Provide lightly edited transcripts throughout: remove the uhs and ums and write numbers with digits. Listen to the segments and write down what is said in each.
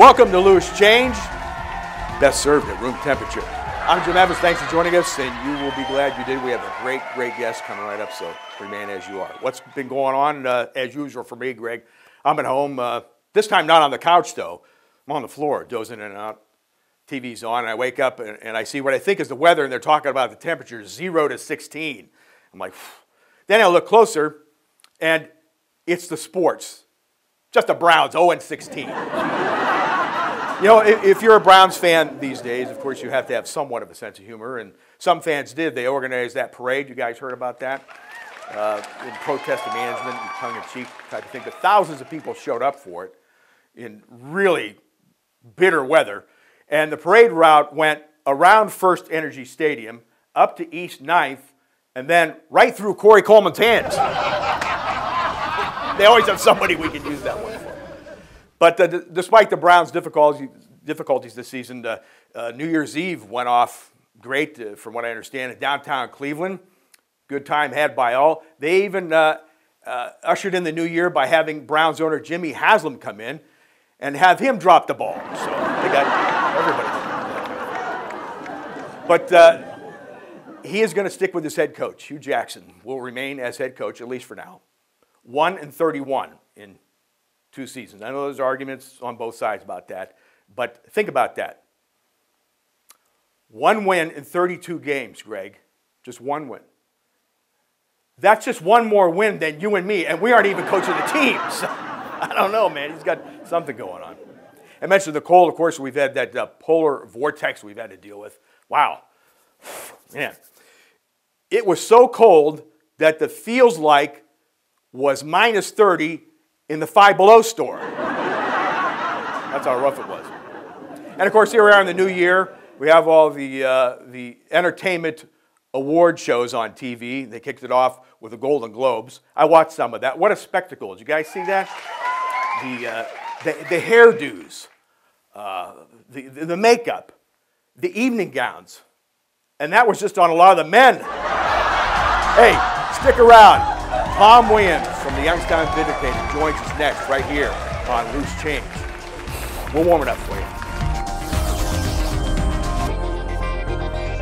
Welcome to Loose Change, best served at room temperature. I'm Jim Evans, thanks for joining us, and you will be glad you did. We have a great guest coming right up, so remain as you are. What's been going on, as usual for me, Greg? I'm at home, this time not on the couch though. I'm on the floor, dozing in and out. TV's on, and I wake up and I see what I think is the weather, and they're talking about the temperature 0 to 16. I'm like, phew. Then I look closer, and it's the sports. Just the Browns, 0 and 16. You know, if you're a Browns fan these days, of course, you have to have somewhat of a sense of humor, and some fans did. They organized that parade. You guys heard about that? In protest of management and tongue-in-cheek type of thing. But thousands of people showed up for it in really bitter weather. And the parade route went around First Energy Stadium, up to East 9th, and then right through Corey Coleman's hands. They always have somebody we can use that one for. But despite the Browns' difficulties this season, New Year's Eve went off great, from what I understand, in downtown Cleveland. Good time had by all. They even ushered in the new year by having Browns owner Jimmy Haslam come in and have him drop the ball. So they got everybody. But he is going to stick with his head coach. Hugh Jackson will remain as head coach, at least for now. 1 and 31 in 2 seasons. I know there's arguments on both sides about that, but think about that. 1 win in 32 games, Greg. Just 1 win. That's just 1 more win than you and me, and we aren't even coaching the teams. I don't know, man. He's got something going on. I mentioned the cold. Of course, we've had that polar vortex we've had to deal with. Wow. Man. It was so cold that the feels like was minus 30 in the Five Below store. That's how rough it was. And of course, here we are in the new year. We have all the entertainment award shows on TV. They kicked it off with the Golden Globes. I watched some of that. What a spectacle. Did you guys see that? The hairdos, the makeup, the evening gowns. And that was just on a lot of the men. Hey, stick around. Tom Williams from the Youngstown Vindicator joins us next right here on Loose Change. We'll warm it up for you.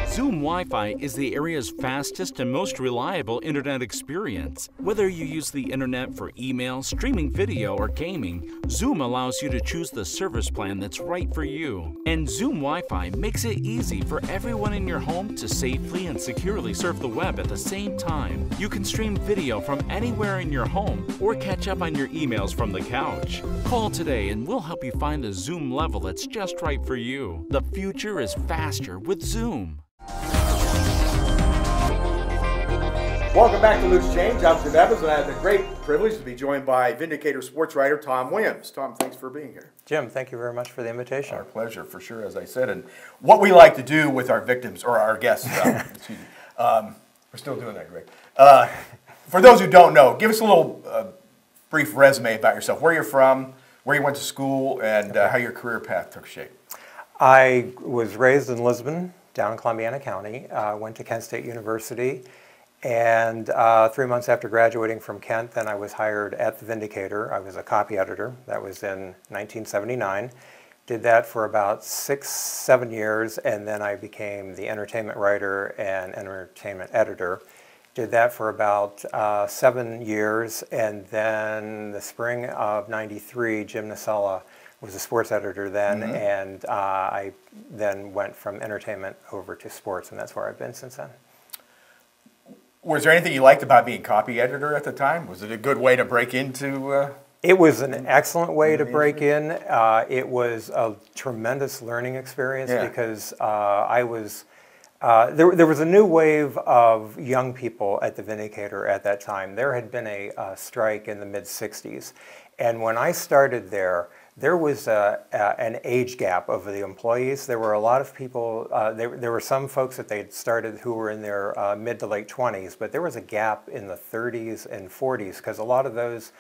Zoom Wi-Fi is the area's fastest and most reliable internet experience. Whether you use the internet for email, streaming video, or gaming, Zoom allows you to choose the service plan that's right for you. And Zoom Wi-Fi makes it easy for everyone in your home to safely and securely surf the web at the same time. You can stream video from anywhere in your home or catch up on your emails from the couch. Call today and we'll help you find the Zoom level that's just right for you. The future is faster with Zoom. Welcome back to Loose Change. I'm Jim Evans, and I have the great privilege to be joined by Vindicator sports writer Tom Williams. Tom, thanks for being here. Jim, thank you very much for the invitation. Our pleasure, for sure, as I said. And what we like to do with our victims, or our guests, excuse me, we're still doing that, Greg. For those who don't know, give us a little brief resume about yourself, where you're from, where you went to school, and how your career path took shape. I was raised in Lisbon, down in Columbiana County, went to Kent State University, and 3 months after graduating from Kent, then I was hired at the Vindicator. I was a copy editor. That was in 1979. Did that for about 6-7 years, and then I became the entertainment writer and entertainment editor. Did that for about 7 years, and then the spring of '93, Jim Nacella was a sports editor then, and I then went from entertainment over to sports, and that's where I've been since then. Was there anything you liked about being copy editor at the time? Was it a good way to break into? It was an excellent way to break in. It was a tremendous learning experience because I was there was a new wave of young people at the Vindicator at that time. There had been a strike in the mid-'60s, and when I started there was an age gap of the employees. There were a lot of people, there were some folks that they'd started who were in their mid to late 20s, but there was a gap in the 30s and 40s because a lot of those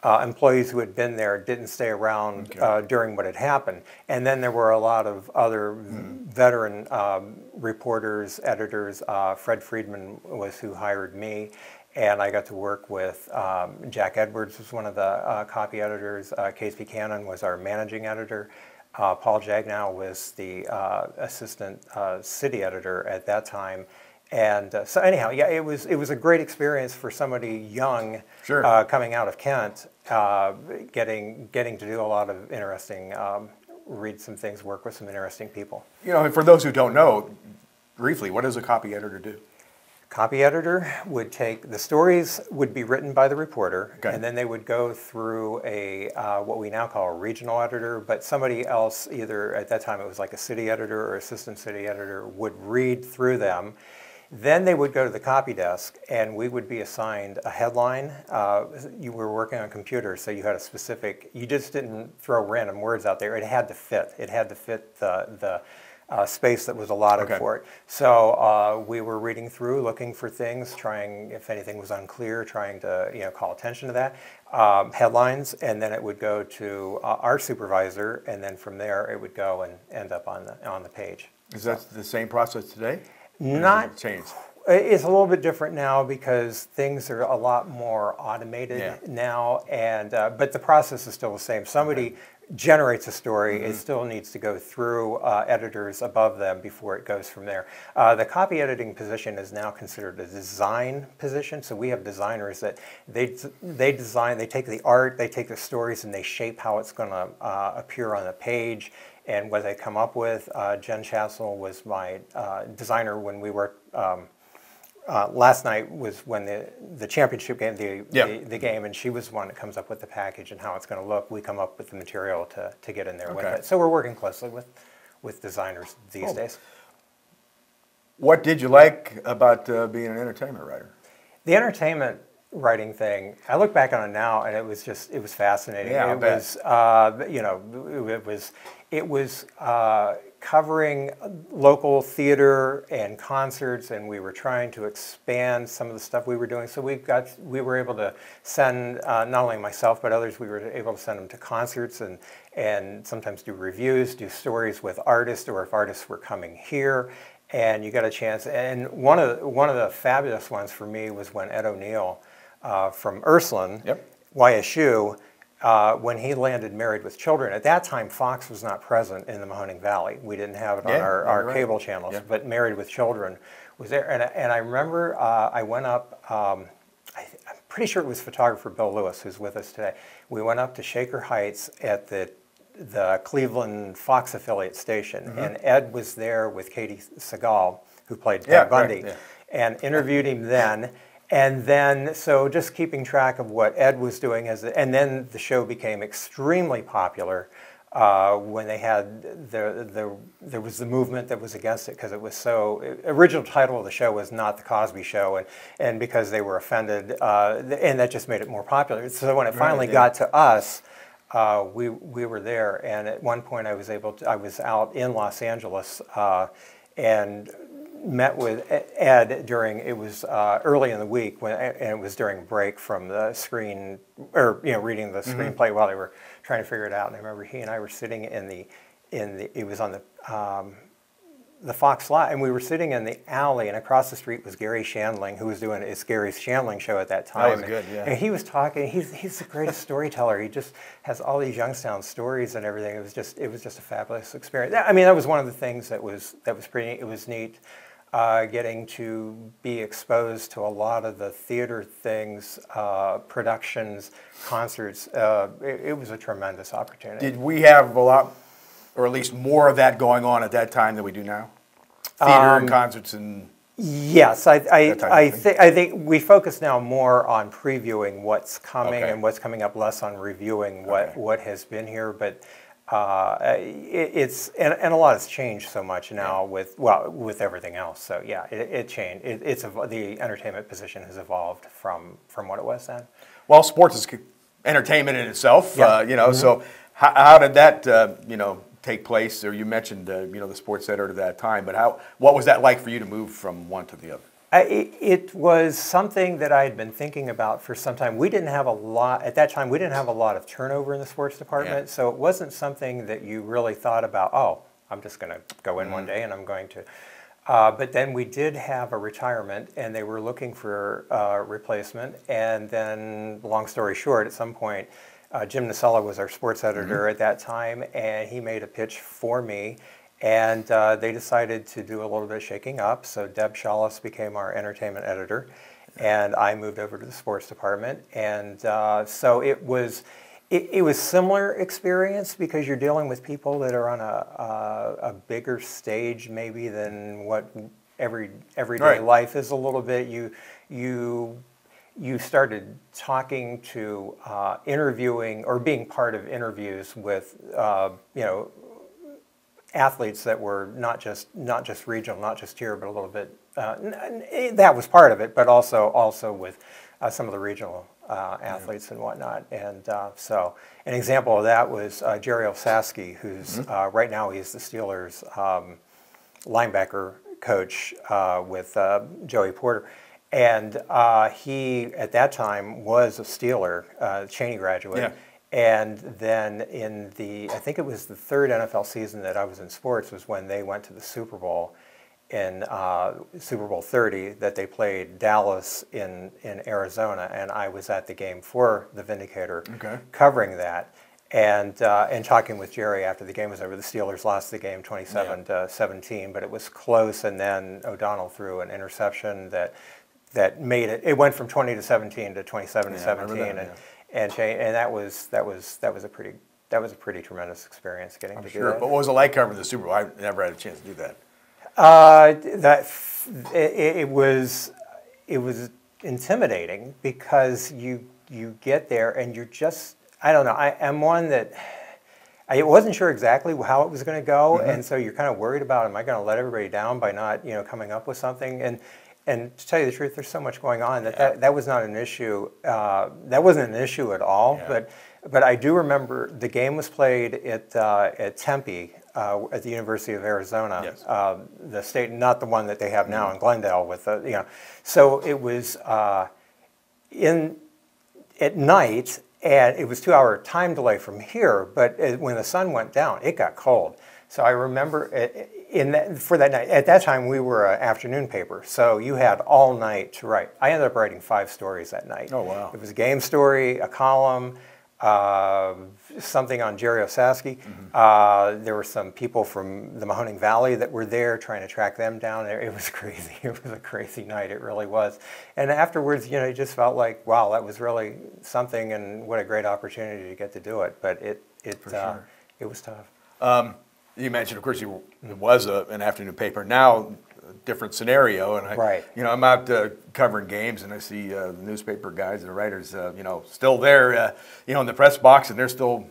employees who had been there didn't stay around during what had happened. And then there were a lot of other veteran reporters, editors. Fred Friedman was who hired me. And I got to work with Jack Edwards, was one of the copy editors. Case Buchanan was our managing editor. Paul Jagnow was the assistant city editor at that time. And so anyhow, yeah, it was a great experience for somebody young, coming out of Kent, getting to do a lot of interesting, read some things, work with some interesting people. You know, and for those who don't know, briefly, what does a copy editor do? Copy editor would take, the stories would be written by the reporter, and then they would go through a what we now call a regional editor, but somebody else, either at that time it was like a city editor or assistant city editor, would read through them. Then they would go to the copy desk, and we would be assigned a headline. You were working on computers, so you had a specific, you just didn't throw random words out there. It had to fit. It had to fit the space that was allotted for it. So we were reading through, looking for things, trying, if anything was unclear, trying to call attention to that. Headlines, and then it would go to our supervisor, and then from there it would go and end up on the page. Is that the same process today? Not changed. It's a little bit different now because things are a lot more automated now, and but the process is still the same. Somebody generates a story, it still needs to go through editors above them before it goes from there. The copy editing position is now considered a design position, so we have designers that they design, they take the art, they take the stories, and they shape how it's going to appear on the page. And what they come up with, Jen Chassel was my designer when we worked. Last night was when the championship game, the game, and she was the one that comes up with the package and how it's going to look. We come up with the material to get in there with it. So we're working closely with designers these days. What did you like about being an entertainment writer? The entertainment writing thing, I look back on it now, and it was fascinating. Yeah, it was covering local theater and concerts, and we were trying to expand some of the stuff we were doing. So we were able to send not only myself but others. We were able to send them to concerts and sometimes do reviews, do stories with artists, or if artists were coming here. And you got a chance. And one of the fabulous ones for me was when Ed O'Neill from Ursuline, YSU, when he landed Married with Children. At that time, Fox was not present in the Mahoning Valley. We didn't have it on our cable channels, but Married with Children was there. And I remember I went up, I'm pretty sure it was photographer Bill Lewis, who's with us today. We went up to Shaker Heights at the Cleveland Fox affiliate station, and Ed was there with Katie Segal, who played Ted Bundy, and interviewed him then. And then, so just keeping track of what Ed was doing, and then the show became extremely popular when they had, there was the movement that was against it because it was so, original title of the show was Not the Cosby Show, and because they were offended, and that just made it more popular. So when it finally got to us, we were there, and at one point I was out in Los Angeles and met with Ed during, it was early in the week, and it was during break from the screen, or reading the screenplay while they were trying to figure it out. And I remember he and I were sitting it was on the Fox lot, and we were sitting in the alley, and across the street was Garry Shandling, who was doing It's Garry Shandling Show at that time. That was good, yeah. And he was talking. He's the greatest storyteller. He just has all these Youngstown stories and everything. It was just a fabulous experience. I mean, that was one of the things that was pretty. It was neat. Getting to be exposed to a lot of the theater things, productions, concerts. It was a tremendous opportunity. Did we have a lot, or at least more of that going on at that time than we do now? Theater and concerts and... Yes, I think we focus now more on previewing what's coming and what's coming up, less on reviewing what has been here. But it's and a lot has changed so much now with everything else. So yeah, it changed. The entertainment position has evolved from what it was then. Well, sports is entertainment in itself. So how did that take place? Or you mentioned the sports editor at that time, but what was that like for you to move from one to the other? It was something that I had been thinking about for some time. We didn't have a lot, at that time, we didn't have a lot of turnover in the sports department, so it wasn't something that you really thought about, oh, I'm just going to go in one day and I'm going to. But then we did have a retirement, and they were looking for a replacement, and then, long story short, at some point, Jim Nacella was our sports editor at that time, and he made a pitch for me. And they decided to do a little bit of shaking up. So Deb Shallis became our entertainment editor, and I moved over to the sports department. And so it was similar experience because you're dealing with people that are on a bigger stage maybe than what everyday life is a little bit. You started talking to, interviewing or being part of interviews with, athletes that were not just regional, not just here, but a little bit. That was part of it, but also with some of the regional athletes and whatnot. And so an example of that was Jerry Olszewski, who's right now he's the Steelers linebacker coach with Joey Porter. And he, at that time, was a Steeler, Cheney graduate. Yeah. And then I think it was the third NFL season that I was in sports was when they went to the Super Bowl in Super Bowl 30 that they played Dallas in Arizona. And I was at the game for the Vindicator covering that. And talking with Jerry after the game was over. The Steelers lost the game 27-17, but it was close. And then O'Donnell threw an interception that made it. It went from 20-17 to 27-17, and that was a pretty tremendous experience getting to do that. But what was it like covering the Super Bowl? I never had a chance to do that. It was intimidating because you get there and you're just, I don't know. I'm one that I wasn't sure exactly how it was going to go, and so you're kind of worried about, am I going to let everybody down by not coming up with something? And to tell you the truth, there's so much going on that was not an issue. That wasn't an issue at all. Yeah. But I do remember the game was played at Tempe at the University of Arizona, the state, not the one that they have now in Glendale. So it was at night, and it was 2-hour time delay from here. But when the sun went down, it got cold. So I remember for that night, at that time we were an afternoon paper, so you had all night to write. I ended up writing 5 stories that night. Oh, wow. It was a game story, a column, something on Jerry Olszewski. There were some people from the Mahoning Valley that were there trying to track them down. It was crazy. It was a crazy night. It really was. And afterwards, it just felt like, wow, that was really something, and what a great opportunity to get to do it. But it was tough. You mentioned, of course, it was an afternoon paper. Now, a different scenario, and I'm out covering games, and I see the newspaper guys and the writers, still there, in the press box, and they're still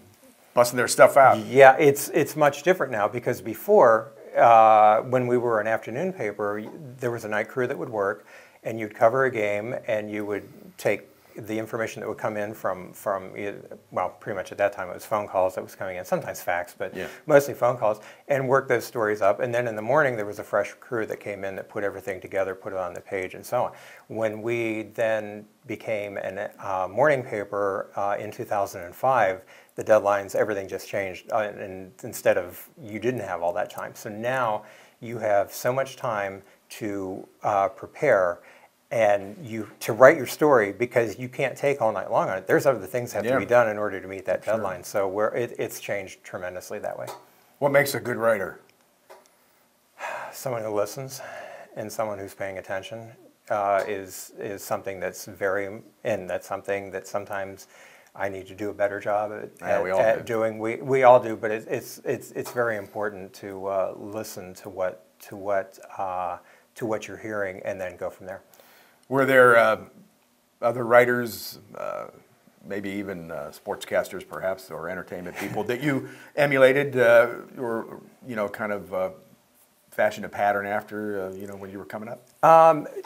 busting their stuff out. Yeah, it's much different now because before, when we were an afternoon paper, there was a night crew that would work, and you'd cover a game, and you would take the information that would come in from pretty much at that time it was phone calls that was coming in, sometimes fax, but mostly phone calls, and work those stories up. And then in the morning there was a fresh crew that came in that put everything together, put it on the page, and so on. When we then became a morning paper in 2005, the deadlines, everything just changed, and instead of, you didn't have all that time. So now you have so much time to prepare and to write your story, because you can't take all night long on it. There's other things that have to be done in order to meet that deadline. So it's changed tremendously that way. What makes a good writer? Someone who listens and someone who's paying attention is something that's that's something that sometimes I need to do a better job at doing. We all do, but it's very important to listen to what you're hearing and then go from there. Were there other writers, maybe even sportscasters perhaps, or entertainment people that you emulated or kind of fashioned a pattern after when you were coming up?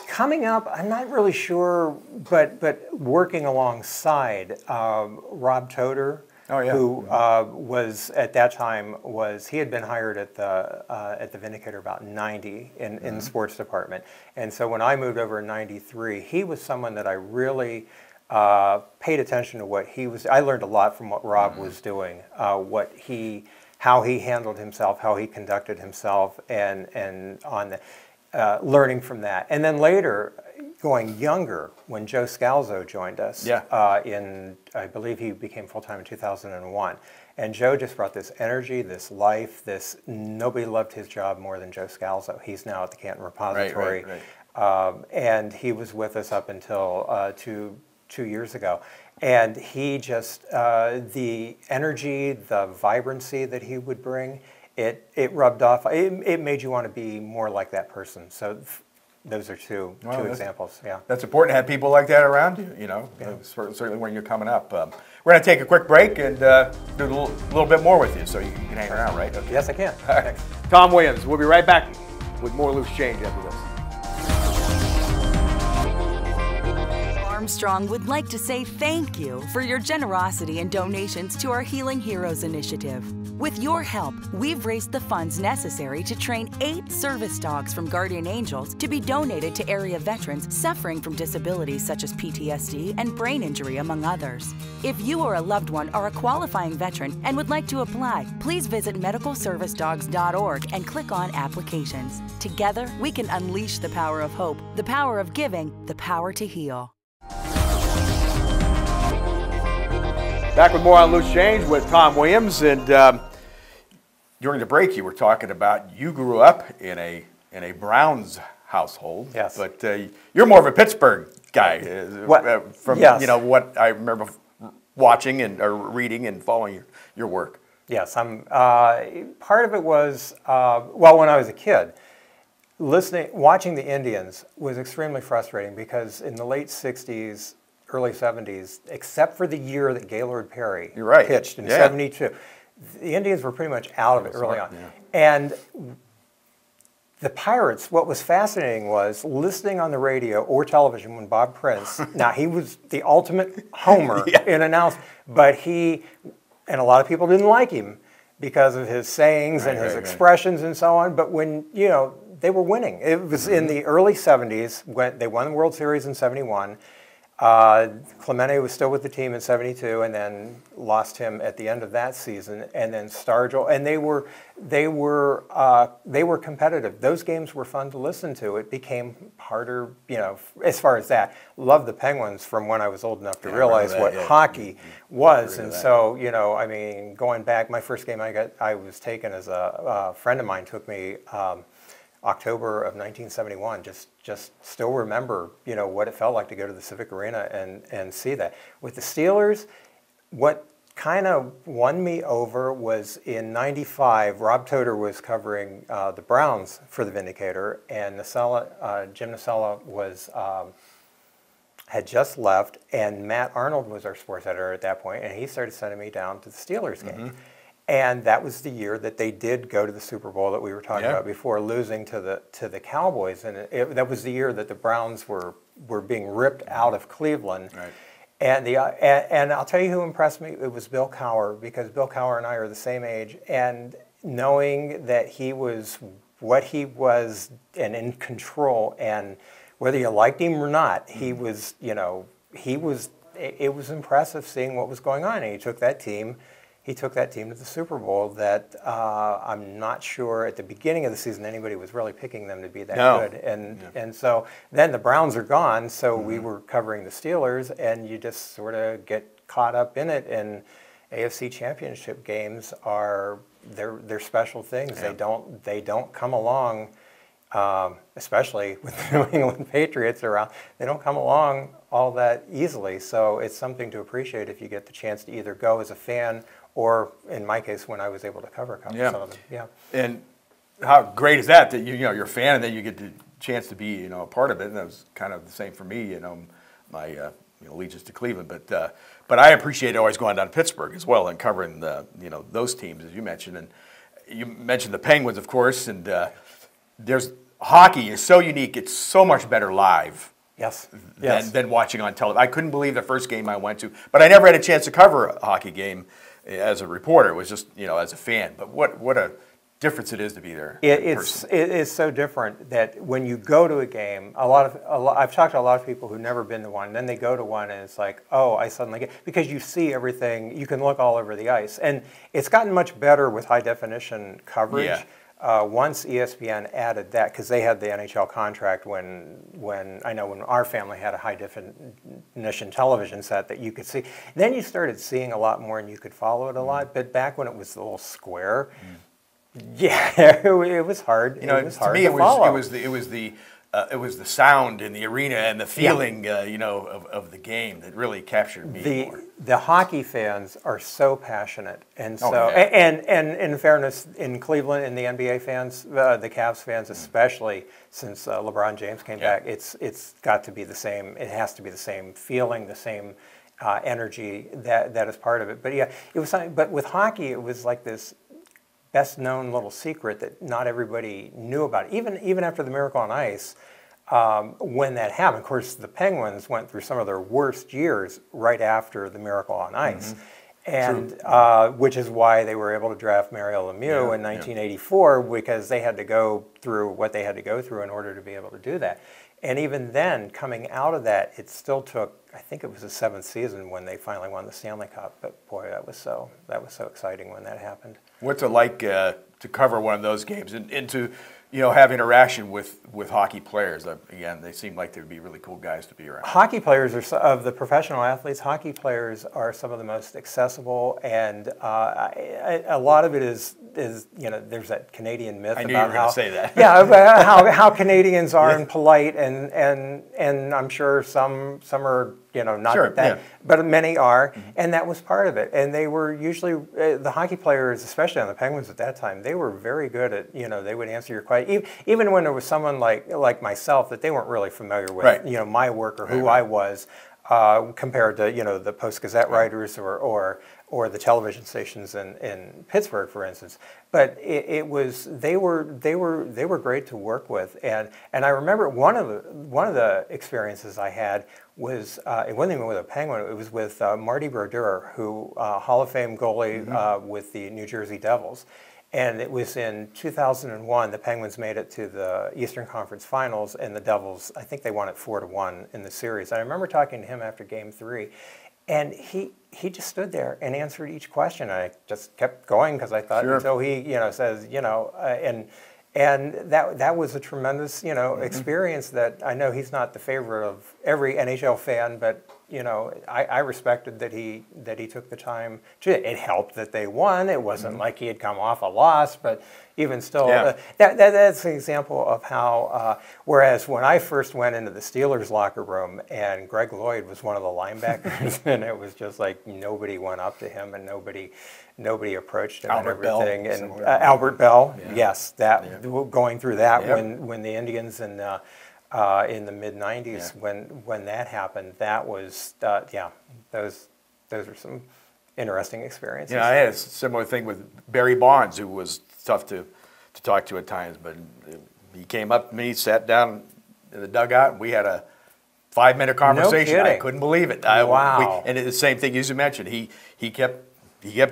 Coming up, I'm not really sure, but working alongside Rob Toder, who was at that time he had been hired at the Vindicator about 90 in the sports department, and so when I moved over in '93, he was someone that I really paid attention to what he was. I learned a lot from what Rob was doing, how he handled himself, how he conducted himself, and on the learning from that. And then later, going younger when Joe Scalzo joined us. Yeah. I believe he became full-time in 2001. And Joe just brought this energy, this life, nobody loved his job more than Joe Scalzo. He's now at the Canton Repository. Right. And he was with us up until 2 years ago. And he just, the energy, the vibrancy that he would bring, it rubbed off. It made you want to be more like that person. So those are two examples. Yeah, that's important to have people like that around you. Certainly when you're coming up. We're going to take a quick break and do a little bit more with you, so you can hang around, right? Okay. Yes, I can. All right. Tom Williams. We'll be right back with more Loose Change after this. Armstrong would like to say thank you for your generosity and donations to our Healing Heroes initiative. With your help, we've raised the funds necessary to train 8 service dogs from Guardian Angels to be donated to area veterans suffering from disabilities such as PTSD and brain injury, among others. If you or a loved one are a qualifying veteran and would like to apply, please visit medicalservicedogs.org and click on Applications. Together, we can unleash the power of hope, the power of giving, the power to heal. Back with more on Loose Change with Tom Williams, and during the break you were talking about you grew up in a Browns household. Yes. But you're more of a Pittsburgh guy from yes. What I remember watching or reading and following your work. Yes, I'm. Part of it was when I was a kid, watching the Indians was extremely frustrating because in the late '60s. Early 70s, except for the year that Gaylord Perry pitched in '72. The Indians were pretty much out of it early on. Yeah. And the Pirates, what was fascinating was listening on the radio or television when Bob Prince, now he was the ultimate homer in announcing, but and a lot of people didn't like him because of his sayings and his expressions and so on, but when, they were winning. It was in the early 70s, when they won the World Series in '71. Clemente was still with the team in '72, and then lost him at the end of that season. And then Stargell, and they were competitive. Those games were fun to listen to. It became harder, as far as that. Loved the Penguins from when I was old enough to realize what hockey was. And so, going back, my first game I was taken as a friend of mine took me. October of 1971, just still remember, what it felt like to go to the Civic Arena and see that. With the Steelers, what kind of won me over was in '95, Rob Toder was covering the Browns for the Vindicator, and Jim Nacella had just left, and Matt Arnold was our sports editor at that point, and he started sending me down to the Steelers game. Mm-hmm. And that was the year that they did go to the Super Bowl that we were talking about before, losing to the Cowboys. And that was the year that the Browns were being ripped out of Cleveland. Right. And I'll tell you who impressed me. It was Bill Cowher, because Bill Cowher and I are the same age. And knowing that he was what he was and in control, and whether you liked him or not, he was, it was impressive seeing what was going on. And he took that team to the Super Bowl that I'm not sure at the beginning of the season anybody was really picking them to be that good. And so then the Browns are gone, so we were covering the Steelers, and you just sort of get caught up in it. And AFC Championship games they're special things. Yeah. They don't come along, especially with the New England Patriots around. They don't come along all that easily. So it's something to appreciate if you get the chance to either go as a fan, or in my case, when I was able to cover some of them. Yeah. And how great is that you're a fan and then you get the chance to be a part of it. And that was kind of the same for me. My allegiance to Cleveland, but I appreciate always going down to Pittsburgh as well and covering those teams as you mentioned. And you mentioned the Penguins, of course. And hockey is so unique. It's so much better live. Than watching on television. I couldn't believe the first game I went to, but I never had a chance to cover a hockey game as a reporter. It was just as a fan. But what a difference it is to be there. It is so different that when you go to a game, I've talked to a lot of people who've never been to one. And then they go to one and it's like, oh, I suddenly get, because you see everything. You can look all over the ice, and it's gotten much better with high definition coverage. once ESPN added that, because they had the NHL contract when I know when our family had a high definition television set that you could see, then you started seeing a lot more and you could follow it a lot. But back when it was the little square, yeah, it was hard. You know, it was hard to me, to follow. It was the sound in the arena and the feeling, you know, of the game that really captured me more. The hockey fans are so passionate, and so and in fairness, in Cleveland, in the NBA fans, the Cavs fans especially, since LeBron James came back, it's got to be the same. It has to be the same feeling, the same energy that is part of it. But yeah, it was something. But with hockey, it was like this best-known little secret that not everybody knew about. Even after the Miracle on Ice, when that happened, of course, the Penguins went through some of their worst years right after the Miracle on Ice, and which is why they were able to draft Mario Lemieux in 1984, because they had to go through what they had to go through in order to be able to do that. And even then, coming out of that, it still took, I think it was the 7th season when they finally won the Stanley Cup. But boy, that was so exciting when that happened. What's it like to cover one of those games and to, you know, have interaction with hockey players? Again, they seem like they would be really cool guys to be around. Hockey players are, of the professional athletes, hockey players are some of the most accessible, and a lot of it is, you know, there's that Canadian myth about how, you were going to say that. Yeah, about how Canadians are and polite, and I'm sure some are, you know, not that, but many are, and that was part of it. And they were usually, the hockey players, especially on the Penguins at that time, they were very good at, you know, they would answer your question, even when there was someone like myself that they weren't really familiar with, you know, my work or who I was, compared to, you know, the Post-Gazette writers or the television stations in Pittsburgh, for instance. But they were great to work with, and I remember one of the experiences I had was it wasn't even with a Penguin. It was with Marty Brodeur, who Hall of Fame goalie with the New Jersey Devils. And it was in 2001, the Penguins made it to the Eastern Conference Finals, and the Devils, I think they won it 4-1 in the series. I remember talking to him after Game 3, and he just stood there and answered each question. I just kept going because I thought until he, you know, says, you know, and that was a tremendous, you know, experience that I know he's not the favorite of every NHL fan, but you know, I respected that he took the time to. It helped that they won. It wasn't like he had come off a loss, but even still, that's an example of how. Whereas when I first went into the Steelers locker room and Greg Lloyd was one of the linebackers, and it was just like nobody went up to him and nobody approached him Albert and everything. Bell, and Albert Bell, yes, going through that when the Indians and. In the mid-'90s, when that happened, that was those are some interesting experiences. Yeah, I had a similar thing with Barry Bonds, who was tough to talk to at times, but he came up to me, sat down in the dugout, and we had a 5-minute conversation. No I kidding. couldn't believe it. Wow. And the same thing as you mentioned, he kept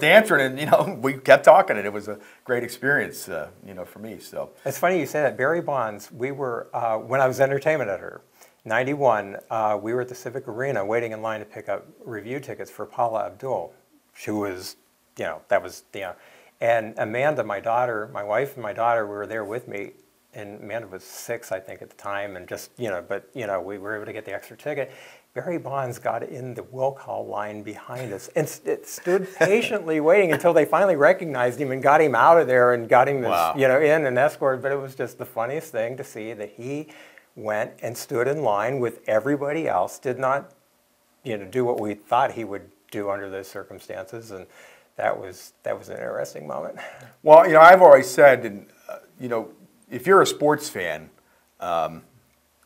answering, and you know, we kept talking, and it was a great experience, you know, for me. So it's funny you say that. Barry Bonds. We were when I was entertainment editor, '91. We were at the Civic Arena waiting in line to pick up review tickets for Paula Abdul. She was, you know, that was, you know, and Amanda, my daughter, my wife, and my daughter were there with me. And Amanda was 6, I think, at the time, and just, you know, but you know, we were able to get the extra ticket. Barry Bonds got in the will call line behind us and stood patiently waiting until they finally recognized him and got him out of there and got him, you know, in and escorted. But it was just the funniest thing to see that he went and stood in line with everybody else, did not, you know, do what we thought he would do under those circumstances, and that was an interesting moment. Well, you know, I've always said, and you know, if you're a sports fan.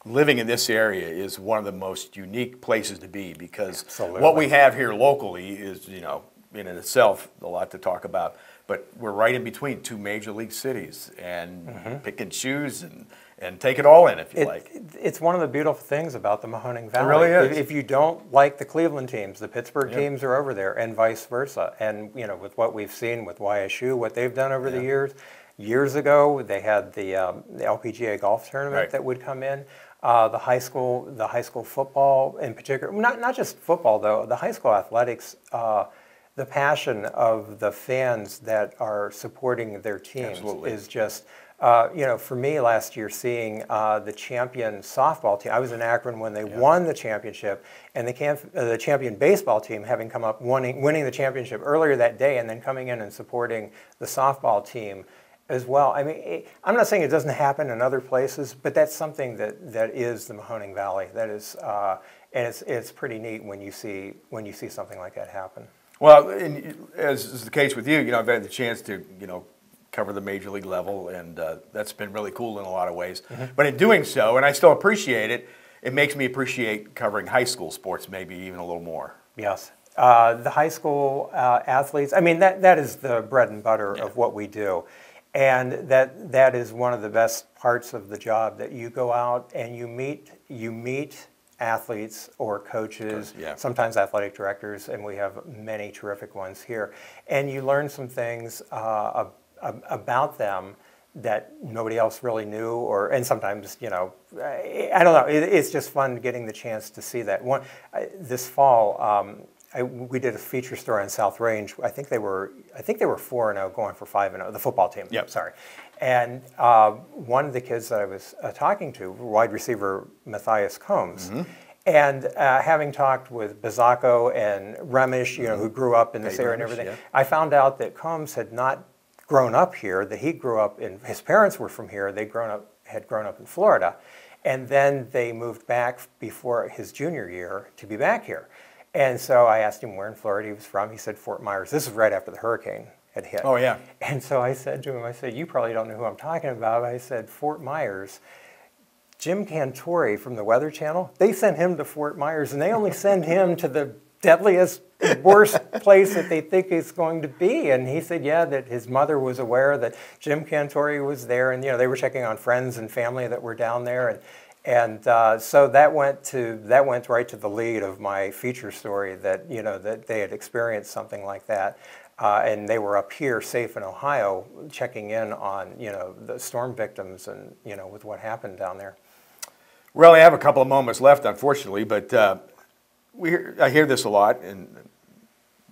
Living in this area is one of the most unique places to be, because what we have here locally is, you know, in itself a lot to talk about, but we're right in between 2 major league cities, and pick and choose and take it all in if you like. It's one of the beautiful things about the Mahoning Valley. It really is. If you don't like the Cleveland teams, the Pittsburgh teams are over there, and vice versa. And you know, with what we've seen with YSU, what they've done over the years. Years ago, they had the LPGA golf tournament that would come in. The high school football in particular, not just football though. The high school athletics the passion of the fans that are supporting their teams is just, you know, for me last year, seeing the champion softball team, I was in Akron when they won the championship, and the champion baseball team having come up winning the championship earlier that day, and then coming in and supporting the softball team as well. I mean, I'm not saying it doesn't happen in other places, but that's something that is the Mahoning Valley. That is, and it's pretty neat when you see something like that happen. Well, as is the case with you, you know, I've had the chance to, you know, cover the major league level, and that's been really cool in a lot of ways. But in doing so, and I still appreciate it, it makes me appreciate covering high school sports maybe even a little more. Yes. The high school athletes, I mean, that is the bread and butter of what we do. And that is one of the best parts of the job, that you go out and you meet athletes or coaches, sometimes athletic directors, and we have many terrific ones here. And you learn some things about them that nobody else really knew, and sometimes, you know, I don't know, it's just fun getting the chance to see that. This fall, we did a feature story on South Range. I think they were 4-0, going for 5-0. The football team. Yep. Sorry. And one of the kids that I was talking to, wide receiver Matthias Combs, and having talked with Bazzacco and Remish, you know, who grew up in this area and everything, I found out that Combs had not grown up here. That he grew up in. His parents were from here. They had grown up in Florida, and then they moved back before his junior year to be back here. And so I asked him where in Florida he was from. He said Fort Myers. This is right after the hurricane had hit. Oh, yeah. And so I said to him, I said, you probably don't know who I'm talking about. I said, Fort Myers, Jim Cantori from the Weather Channel, they sent him to Fort Myers, and they only send him to the deadliest, worst place that they think it's going to be. And he said, yeah, that his mother was aware that Jim Cantori was there, and, you know, they were checking on friends and family that were down there. And so that went right to the lead of my feature story, that, you know, that they had experienced something like that, and they were up here safe in Ohio, checking in on, you know, the storm victims and, you know, with what happened down there. We only have a couple of moments left, unfortunately, but I hear this a lot, and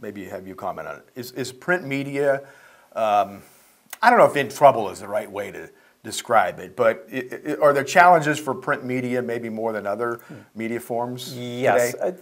maybe have you comment on it. Is print media, I don't know if in trouble is the right way to describe it, but are there challenges for print media maybe more than other media forms Yes, today?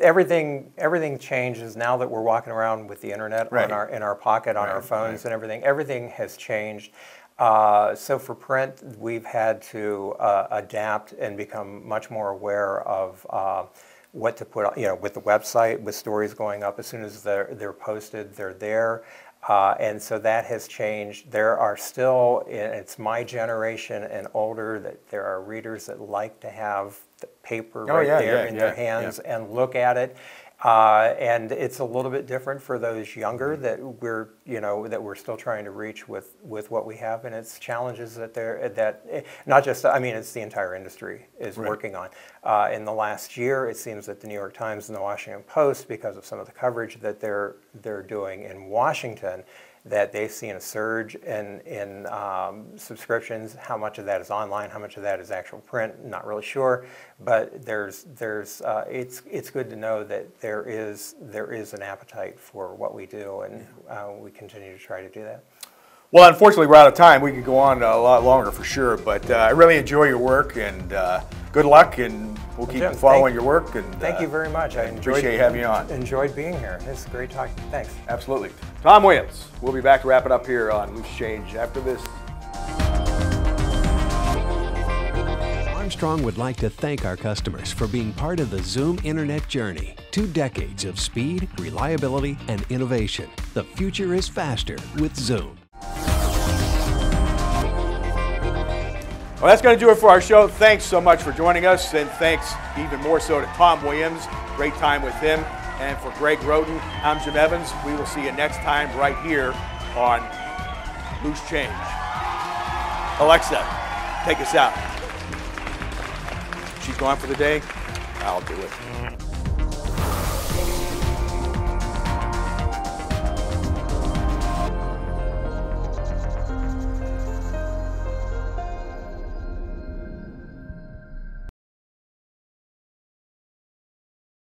Everything changes now that we're walking around with the internet in our pocket, on our phones and everything. Everything has changed. So for print, we've had to adapt and become much more aware of what to put, you know, with the website, with stories going up. As soon as they're posted, they're there. And so that has changed. There are still, it's my generation and older, that there are readers that like to have the paper there in their hands and look at it. And it's a little bit different for those younger that we're still trying to reach with what we have, and it's challenges that not just, I mean, it's the entire industry is working on. In the last year, it seems that the New York Times and the Washington Post, because of some of the coverage that they're doing in Washington, that they've seen a surge in subscriptions. How much of that is online? How much of that is actual print? Not really sure, but it's good to know that there is an appetite for what we do, and we continue to try to do that. Well, unfortunately, we're out of time. We could go on a lot longer for sure, but I really enjoy your work, and good luck, and we'll keep following your work. And thank you very much. I appreciate having you on. Enjoyed being here. It's great talking. Thanks. Absolutely. Tom Williams. We'll be back to wrap it up here on Loose Change after this. Armstrong would like to thank our customers for being part of the Zoom Internet journey. 2 decades of speed, reliability, and innovation. The future is faster with Zoom. Well, that's going to do it for our show. Thanks so much for joining us, and thanks even more so to Tom Williams. Great time with him. And for Greg Roden, I'm Jim Evans. We will see you next time right here on Loose Change. Alexa, take us out. She's gone for the day. I'll do it.